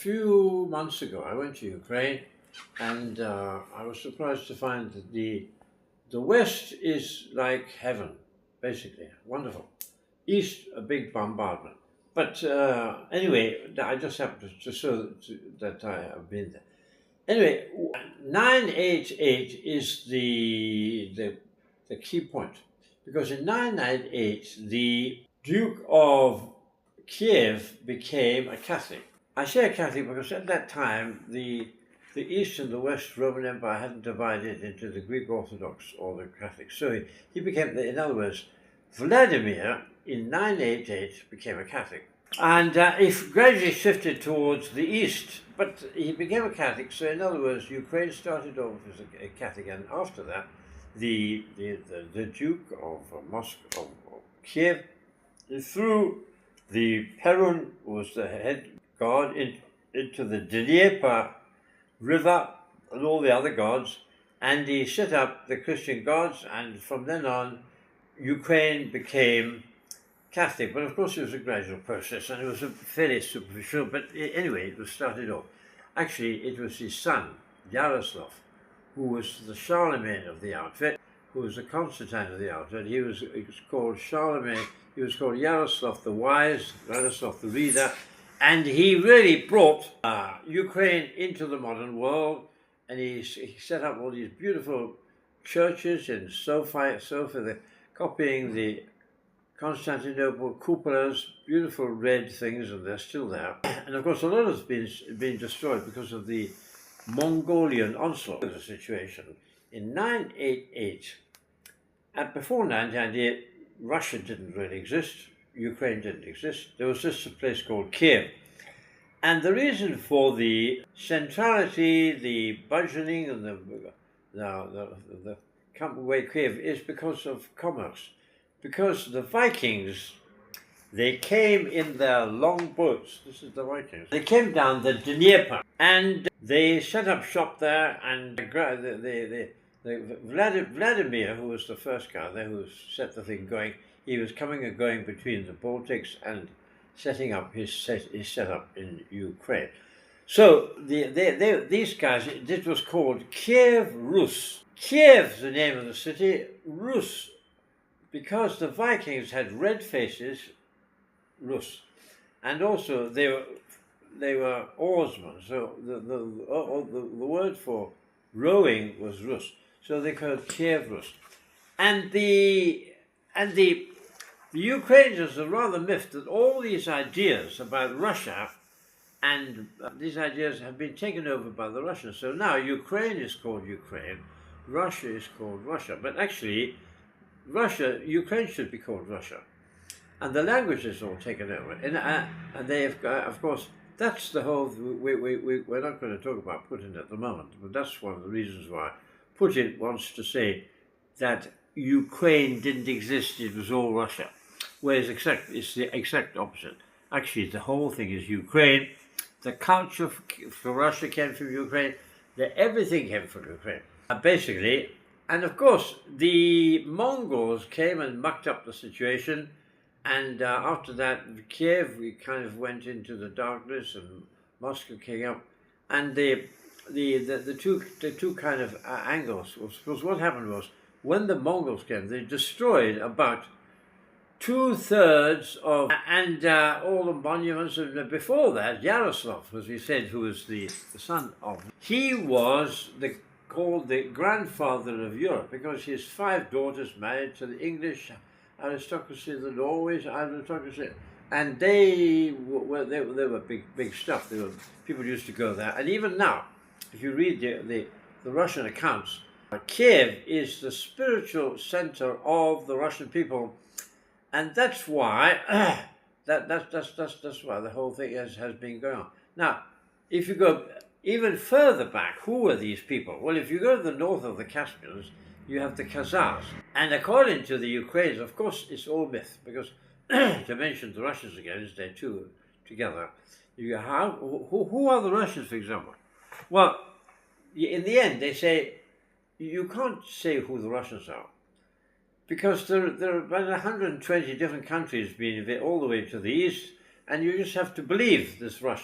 few months ago, I went to Ukraine, and I was surprised to find that the West is like heaven, basically, wonderful. East, a big bombardment. But anyway, I just happened to show that I have been there. Anyway, 988 is the key point, because in 998 the Duke of Kiev became a Catholic. I say a Catholic because at that time the East and the West Roman Empire hadn't divided into the Greek Orthodox or the Catholics. So he became, in other words, Vladimir in 988 became a Catholic. And he gradually shifted towards the East, but he became a Catholic. So in other words, Ukraine started off as a Catholic, and after that, the Duke of Moscow, of Kiev, he threw the Perun, who was the head god, into the Dnieper River and all the other gods, and he set up the Christian gods, and from then on, Ukraine became Catholic. But of course, it was a gradual process, and it was a fairly superficial. But anyway, it was started off. Actually, it was his son, Yaroslav, who was the Charlemagne of the outfit, who was the Constantine of the outfit. He was called Charlemagne. He was called Yaroslav the Wise, Yaroslav the Reader, and he really brought Ukraine into the modern world. And he set up all these beautiful churches in Sofia, copying the Constantinople cupolas, beautiful red things, and they're still there. And of course, a lot has been destroyed because of the Mongolian onslaught of the situation. In 988, and before 998, Russia didn't really exist, Ukraine didn't exist. There was just a place called Kiev. And the reason for the centrality, the budgeting, and the way Kiev is because of commerce. Because the Vikings, they came in their long boats. This is the Vikings. They came down the Dnieper, and they set up shop there, and Vladimir, who was the first guy there who set the thing going, he was coming and going between the Baltics and setting up his setup in Ukraine. So these guys, this was called Kiev Rus. Kiev's the name of the city, Rus, because the Vikings had red faces, Rus, and also they were oarsmen. So the word for rowing was Rus. So they called Kiev Rus, and the Ukrainians are rather miffed that all these ideas about Russia, and these ideas have been taken over by the Russians. So now Ukraine is called Ukraine, Russia is called Russia, but actually Ukraine should be called Russia, and the language is all taken over. And they have, of course, that's the whole. We're not going to talk about Putin at the moment, but that's one of the reasons why Putin wants to say that Ukraine didn't exist; it was all Russia. Whereas it's the exact opposite. Actually, the whole thing is Ukraine. The culture for Russia came from Ukraine. Everything came from Ukraine, basically. And of course, the Mongols came and mucked up the situation. And after that, Kiev, we kind of went into the darkness, and Moscow came up. And the two kind of angles was what happened was, when the Mongols came, they destroyed about 2/3 of, and all the monuments. And before that, Yaroslav, as we said, who was the son of, he was called the grandfather of Europe, because his 5 daughters married to the English aristocracy, the Norway aristocracy, and they were big stuff. People used to go there, and even now, if you read the Russian accounts, Kiev is the spiritual center of the Russian people, and that's why that's why the whole thing has been going on. Now, if you go even further back, who are these people? Well, if you go to the north of the Caspians, you have the Khazars, and according to the Ukrainians, of course, it's all myth, because to mention the Russians again, they're two together. Who are the Russians, for example? Well, in the end, they say you can't say who the Russians are, because there are about 120 different countries being all the way to the east, and you just have to believe this Russia.